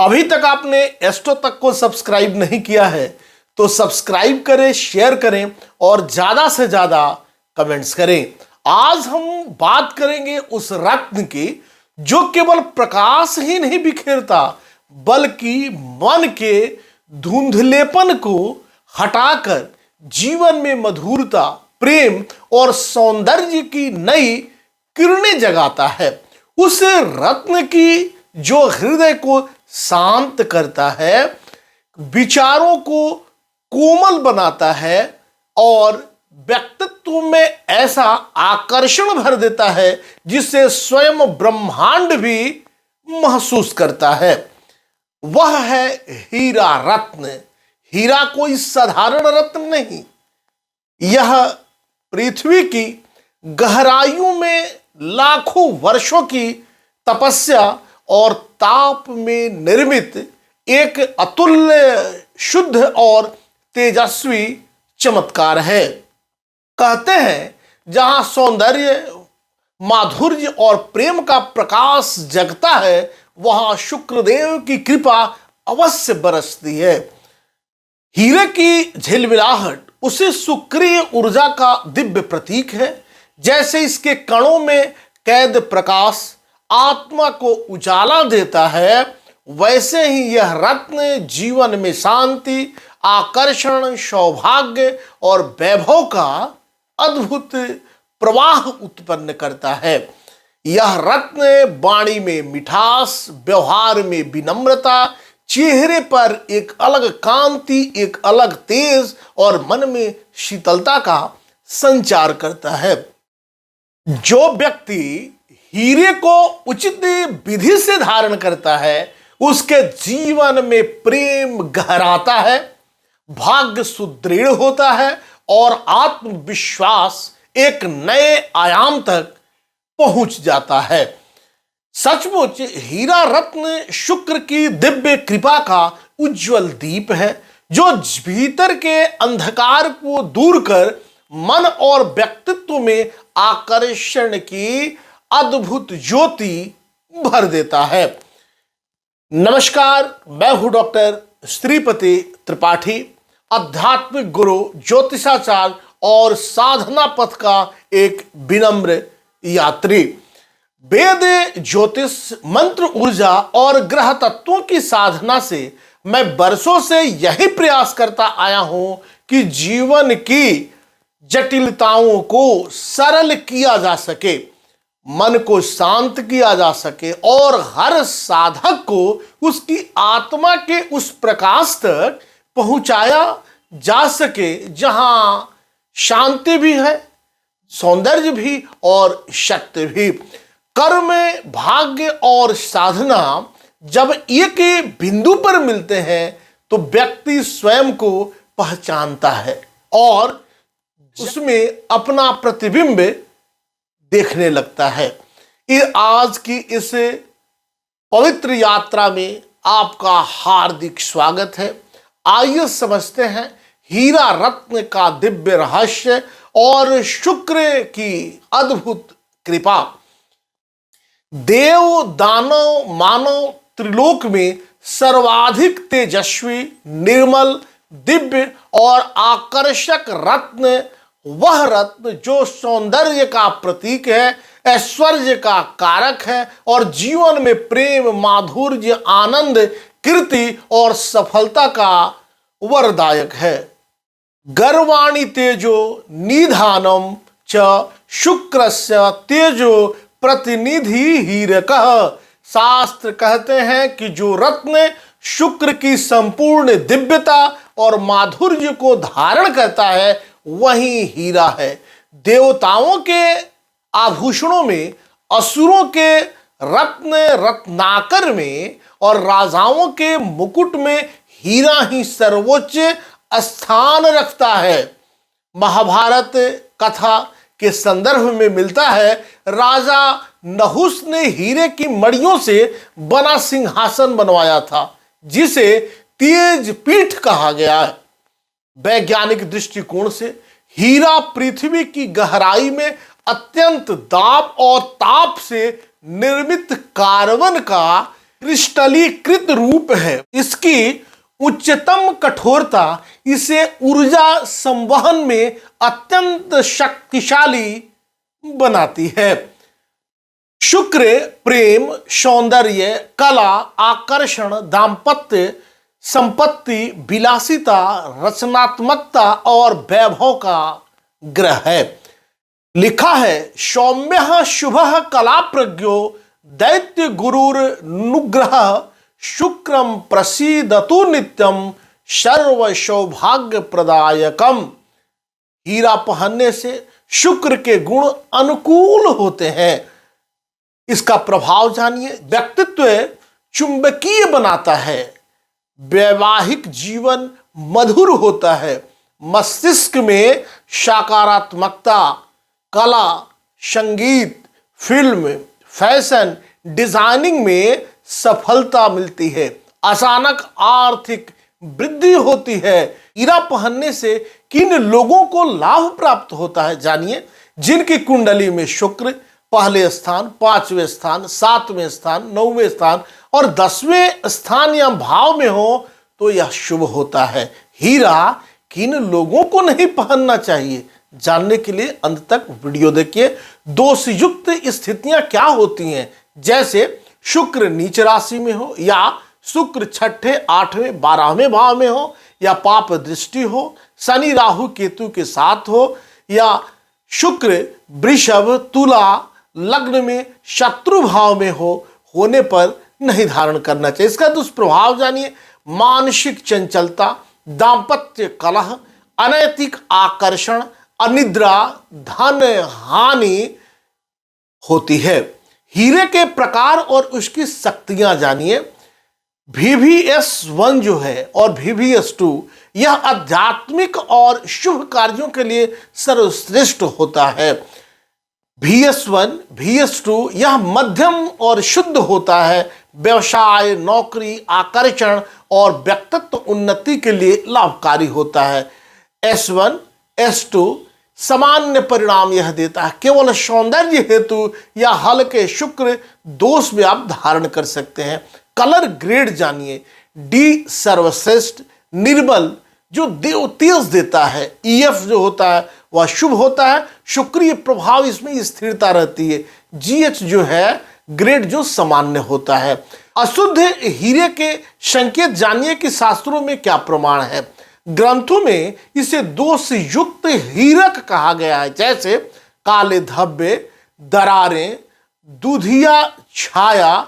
अभी तक आपने एस्ट्रो तक को सब्सक्राइब नहीं किया है तो सब्सक्राइब करें, शेयर करें और ज्यादा से ज्यादा कमेंट्स करें। आज हम बात करेंगे उस रत्न की जो केवल प्रकाश ही नहीं बिखेरता बल्कि मन के धुंधलेपन को हटाकर जीवन में मधुरता, प्रेम और सौंदर्य की नई किरणें जगाता है। उस रत्न की जो हृदय को शांत करता है, विचारों को कोमल बनाता है और व्यक्तित्व में ऐसा आकर्षण भर देता है जिसे स्वयं ब्रह्मांड भी महसूस करता है। वह है हीरा रत्न। हीरा कोई साधारण रत्न नहीं, यह पृथ्वी की गहराइयों में लाखों वर्षों की तपस्या और ताप में निर्मित एक अतुल्य, शुद्ध और तेजस्वी चमत्कार है। कहते हैं जहां सौंदर्य, माधुर्य और प्रेम का प्रकाश जगता है वहां शुक्रदेव की कृपा अवश्य बरसती है। हीरे की झिलमिलाहट उसी शुक्रीय ऊर्जा का दिव्य प्रतीक है। जैसे इसके कणों में कैद प्रकाश आत्मा को उजाला देता है, वैसे ही यह रत्न जीवन में शांति, आकर्षण, सौभाग्य और वैभव का अद्भुत प्रवाह उत्पन्न करता है। यह रत्न वाणी में मिठास, व्यवहार में विनम्रता, चेहरे पर एक अलग कांति, एक अलग तेज और मन में शीतलता का संचार करता है। जो व्यक्ति हीरे को उचित विधि से धारण करता है उसके जीवन में प्रेम गहराता है, भाग्य सुदृढ़ होता है और आत्मविश्वास एक नए आयाम तक पहुंच जाता है। सचमुच हीरा रत्न शुक्र की दिव्य कृपा का उज्जवल दीप है जो भीतर के अंधकार को दूर कर मन और व्यक्तित्व में आकर्षण की अद्भुत ज्योति भर देता है। नमस्कार, मैं हूं डॉक्टर श्रीपति त्रिपाठी, आध्यात्मिक गुरु, ज्योतिषाचार्य और साधना पथ का एक विनम्र यात्री। वेद, ज्योतिष, मंत्र, ऊर्जा और ग्रह तत्वों की साधना से मैं वर्षों से यही प्रयास करता आया हूं कि जीवन की जटिलताओं को सरल किया जा सके, मन को शांत किया जा सके और हर साधक को उसकी आत्मा के उस प्रकाश तक पहुंचाया जा सके जहां शांति भी है, सौंदर्य भी और शक्ति भी। कर्म, भाग्य और साधना जब एक बिंदु पर मिलते हैं तो व्यक्ति स्वयं को पहचानता है और उसमें अपना प्रतिबिंब देखने लगता है। आज की इस पवित्र यात्रा में आपका हार्दिक स्वागत है। आइए समझते हैं हीरा रत्न का दिव्य रहस्य और शुक्र की अद्भुत कृपा। देव, दानव, मानव त्रिलोक में सर्वाधिक तेजस्वी, निर्मल, दिव्य और आकर्षक रत्न वह रत्न जो सौंदर्य का प्रतीक है, ऐश्वर्य का कारक है और जीवन में प्रेम, माधुर्य, आनंद, कीर्ति और सफलता का वरदायक है। गर्वाणी तेजो निधानम च शुक्रस्य तेजो प्रतिनिधि हीरकः। शास्त्र कहते हैं कि जो रत्न शुक्र की संपूर्ण दिव्यता और माधुर्य को धारण करता है वही हीरा है। देवताओं के आभूषणों में, असुरों के रत्न रत्नाकर में और राजाओं के मुकुट में हीरा ही सर्वोच्च स्थान रखता है। महाभारत कथा के संदर्भ में मिलता है, राजा नहुस ने हीरे की मड़ियों से बना सिंहासन बनवाया था जिसे तेज पीठ कहा गया है। वैज्ञानिक दृष्टिकोण से हीरा पृथ्वी की गहराई में अत्यंत दाब और ताप से निर्मित कार्बन का क्रिस्टलीकृत रूप है। इसकी उच्चतम कठोरता इसे ऊर्जा संवहन में अत्यंत शक्तिशाली बनाती है। शुक्र प्रेम, सौंदर्य, कला, आकर्षण, दाम्पत्य, संपत्ति, विलासिता, रचनात्मकता और वैभव का ग्रह है। लिखा है, सौम्य शुभ कला प्रज्ञो दैत्य गुरुर नुग्रह शुक्रम प्रसीदतु नित्यम सर्व सौभाग्य प्रदायकम। हीरा पहनने से शुक्र के गुण अनुकूल होते हैं। इसका प्रभाव जानिए। व्यक्तित्व चुंबकीय बनाता है, वैवाहिक जीवन मधुर होता है, मस्तिष्क में सकारात्मकता, कला, संगीत, फिल्म, फैशन, डिजाइनिंग में सफलता मिलती है, अचानक आर्थिक वृद्धि होती है। हीरा पहनने से किन लोगों को लाभ प्राप्त होता है जानिए। जिनकी कुंडली में शुक्र पहले स्थान, 5वें स्थान, 7वें स्थान, 9वें स्थान और 10वें स्थान या भाव में हो तो यह शुभ होता है। हीरा किन लोगों को नहीं पहनना चाहिए जानने के लिए अंत तक वीडियो देखिए। दोषयुक्त स्थितियां क्या होती हैं, जैसे शुक्र नीच राशि में हो, या शुक्र 6ठे, 8वें, 12वें भाव में हो, या पाप दृष्टि हो, शनि राहु केतु के साथ हो, या शुक्र वृषभ, तुला लग्न में शत्रु भाव में होने पर नहीं धारण करना चाहिए। इसका दुष्प्रभाव जानिए। मानसिक चंचलता, दाम्पत्य कलह, अनैतिक आकर्षण, अनिद्रा, धन हानि होती है। हीरे के प्रकार और उसकी शक्तियां जानिए। VVS1 जो है और VVS2 यह आध्यात्मिक और शुभ कार्यों के लिए सर्वश्रेष्ठ होता है। VS1, VS2 यह मध्यम और शुद्ध होता है, व्यवसाय, नौकरी, आकर्षण और व्यक्तित्व उन्नति के लिए लाभकारी होता है। S1, S2 सामान्य परिणाम यह देता है, केवल सौंदर्य हेतु या हल्के शुक्र दोष में आप धारण कर सकते हैं। कलर ग्रेड जानिए। D सर्वश्रेष्ठ, निर्बल जो तेज देता है। EF जो होता है वह शुभ होता है, शुक्रीय प्रभाव इसमें स्थिरता रहती है। GH जो है ग्रेड जो सामान्य होता है। अशुद्ध हीरे के संकेत जानिए कि शास्त्रों में क्या प्रमाण है। ग्रंथों में इसे दोष युक्त हीरक कहा गया है, जैसे काले धब्बे, दरारें, दूधिया छाया,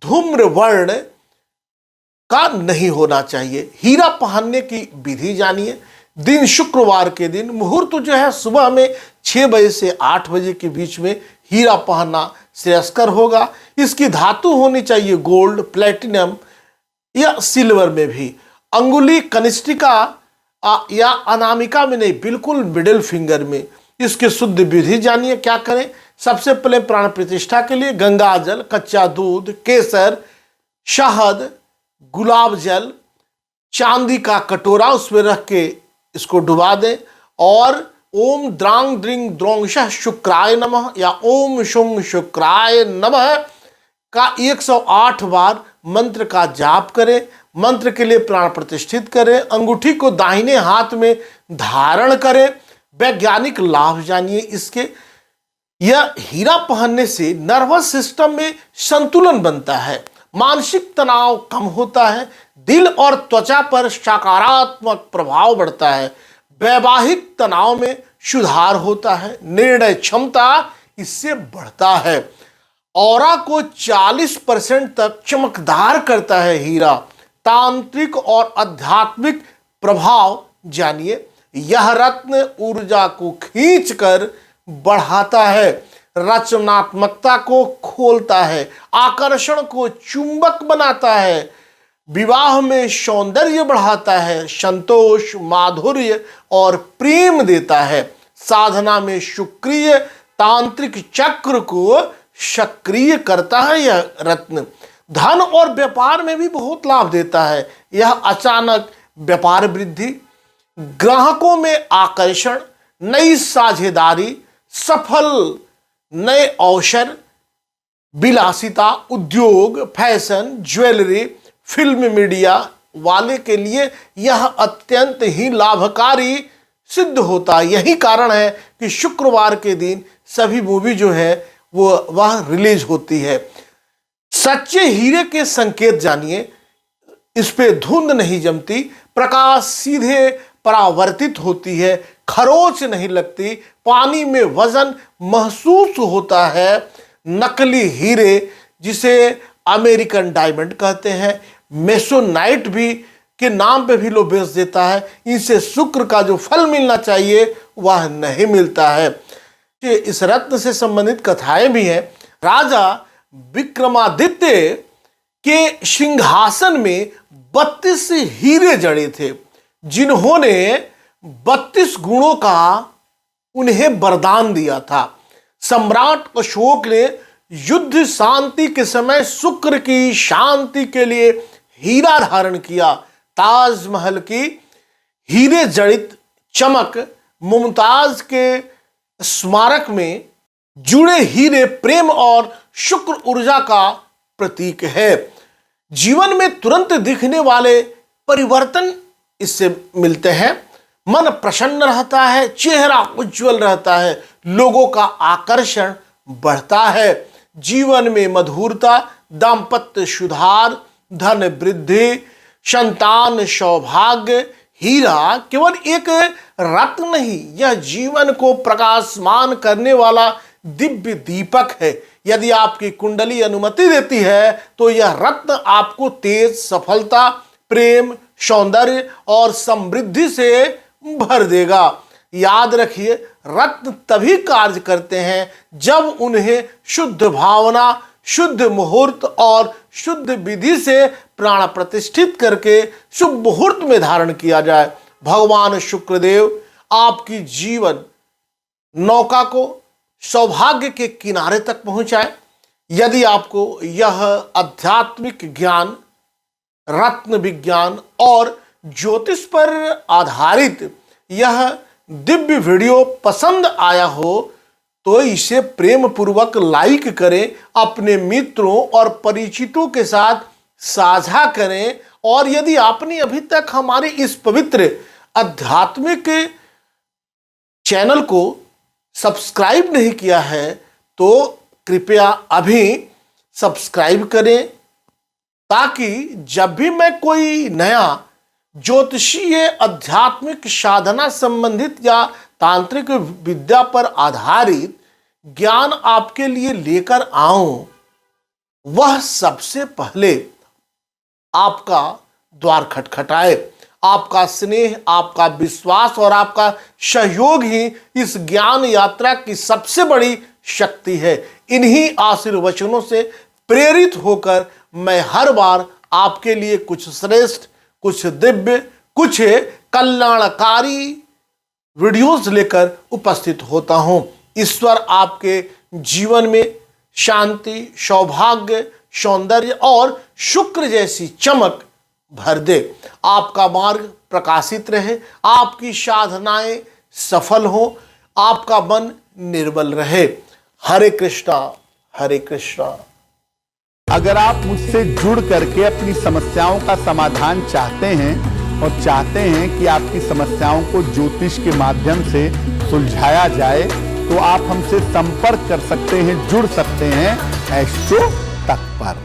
धूम्र वर्ण का नहीं होना चाहिए। हीरा पहनने की विधि जानिए। दिन शुक्रवार के दिन मुहूर्त जो है सुबह में 6 बजे से 8 बजे के बीच में हीरा पहनना श्रेयस्कर होगा। इसकी धातु होनी चाहिए गोल्ड, प्लेटिनम या सिल्वर में भी। अंगुली कनिष्ठिका या अनामिका में नहीं, बिल्कुल मिडिल फिंगर में। इसकी शुद्ध विधि जानिए। क्या करें। सबसे पहले प्राण प्रतिष्ठा के लिए गंगा जल, कच्चा दूध, केसर, शहद, गुलाब जल, चांदी का कटोरा उसमें रख के इसको डुबा दें और ओम द्रांग द्रिंग द्रोंगशः शुक्राय नमः या ओम शुंग शुक्राय नमः का 108 बार मंत्र का जाप करें। मंत्र के लिए प्राण प्रतिष्ठित करें। अंगूठी को दाहिने हाथ में धारण करें। वैज्ञानिक लाभ जानिए इसके। यह हीरा पहनने से नर्वस सिस्टम में संतुलन बनता है, मानसिक तनाव कम होता है, दिल और त्वचा पर सकारात्मक प्रभाव बढ़ता है, वैवाहिक तनाव में सुधार होता है, निर्णय क्षमता इससे बढ़ता है, ऑरा को 40% तक चमकदार करता है हीरा। तांत्रिक और आध्यात्मिक प्रभाव जानिए। यह रत्न ऊर्जा को खींचकर बढ़ाता है, रचनात्मकता को खोलता है, आकर्षण को चुंबक बनाता है, विवाह में सौंदर्य बढ़ाता है, संतोष, माधुर्य और प्रेम देता है, साधना में शुक्रिय तांत्रिक चक्र को सक्रिय करता है यह रत्न। धन और व्यापार में भी बहुत लाभ देता है। यह अचानक व्यापार वृद्धि, ग्राहकों में आकर्षण, नई साझेदारी, सफल नए अवसर, विलासिता, उद्योग, फैशन, ज्वेलरी, फिल्म मीडिया वाले के लिए यह अत्यंत ही लाभकारी सिद्ध होता है। यही कारण है कि शुक्रवार के दिन सभी मूवी जो है वह रिलीज होती है। सच्चे हीरे के संकेत जानिए। इस पे धुंध नहीं जमती, प्रकाश सीधे परावर्तित होती है, खरोच नहीं लगती, पानी में वजन महसूस होता है। नकली हीरे जिसे अमेरिकन डायमंड कहते हैं, मेसोनाइट भी के नाम पे भी लोग बेच देता है, इनसे शुक्र का जो फल मिलना चाहिए वह नहीं मिलता है। इस रत्न से संबंधित कथाएं भी हैं। राजा विक्रमादित्य के सिंहासन में 32 हीरे जड़े थे, जिन्होंने 32 गुणों का उन्हें वरदान दिया था। सम्राट अशोक ने युद्ध शांति के समय शुक्र की शांति के लिए हीरा धारण किया। ताजमहल की हीरे जड़ित चमक, मुमताज के स्मारक में जुड़े हीरे प्रेम और शुक्र ऊर्जा का प्रतीक है। जीवन में तुरंत दिखने वाले परिवर्तन इससे मिलते हैं। मन प्रसन्न रहता है, चेहरा उज्जवल रहता है, लोगों का आकर्षण बढ़ता है। जीवन में मधुरता, दाम्पत्य सुधार, धन वृद्धि, संतान सौभाग्य। हीरा केवल एक रत्न नहीं, यह जीवन को प्रकाशमान करने वाला दिव्य दीपक है। यदि आपकी कुंडली अनुमति देती है तो यह रत्न आपको तेज, सफलता, प्रेम, सौंदर्य और समृद्धि से भर देगा। याद रखिए, रत्न तभी कार्य करते हैं जब उन्हें शुद्ध भावना, शुद्ध मुहूर्त और शुद्ध विधि से प्राण प्रतिष्ठित करके शुभ मुहूर्त में धारण किया जाए। भगवान शुक्रदेव आपकी जीवन नौका को सौभाग्य के किनारे तक पहुंचाए। यदि आपको यह आध्यात्मिक ज्ञान, रत्न विज्ञान और ज्योतिष पर आधारित यह दिव्य वीडियो पसंद आया हो तो इसे प्रेम पूर्वक लाइक करें, अपने मित्रों और परिचितों के साथ साझा करें। और यदि आपने अभी तक हमारे इस पवित्र आध्यात्मिक चैनल को सब्सक्राइब नहीं किया है तो कृपया अभी सब्सक्राइब करें, ताकि जब भी मैं कोई नया ज्योतिषीय आध्यात्मिक साधना संबंधित या तांत्रिक विद्या पर आधारित ज्ञान आपके लिए लेकर आऊं, वह सबसे पहले आपका द्वार खटखटाए। आपका स्नेह, आपका विश्वास और आपका सहयोग ही इस ज्ञान यात्रा की सबसे बड़ी शक्ति है। इन्हीं आशीर्वचनों से प्रेरित होकर मैं हर बार आपके लिए कुछ श्रेष्ठ, कुछ दिव्य, कुछ कल्याणकारी वीडियोस लेकर उपस्थित होता हूं। ईश्वर आपके जीवन में शांति, सौभाग्य, सौंदर्य और शुक्र जैसी चमक भर दे। आपका मार्ग प्रकाशित रहे, आपकी साधनाएं सफल हो, आपका मन निर्मल रहे। हरे कृष्णा, हरे कृष्णा। अगर आप मुझसे जुड़ करके अपनी समस्याओं का समाधान चाहते हैं और चाहते हैं कि आपकी समस्याओं को ज्योतिष के माध्यम से सुलझाया जाए, तो आप हमसे संपर्क कर सकते हैं, जुड़ सकते हैं एस्ट्रो तक पर।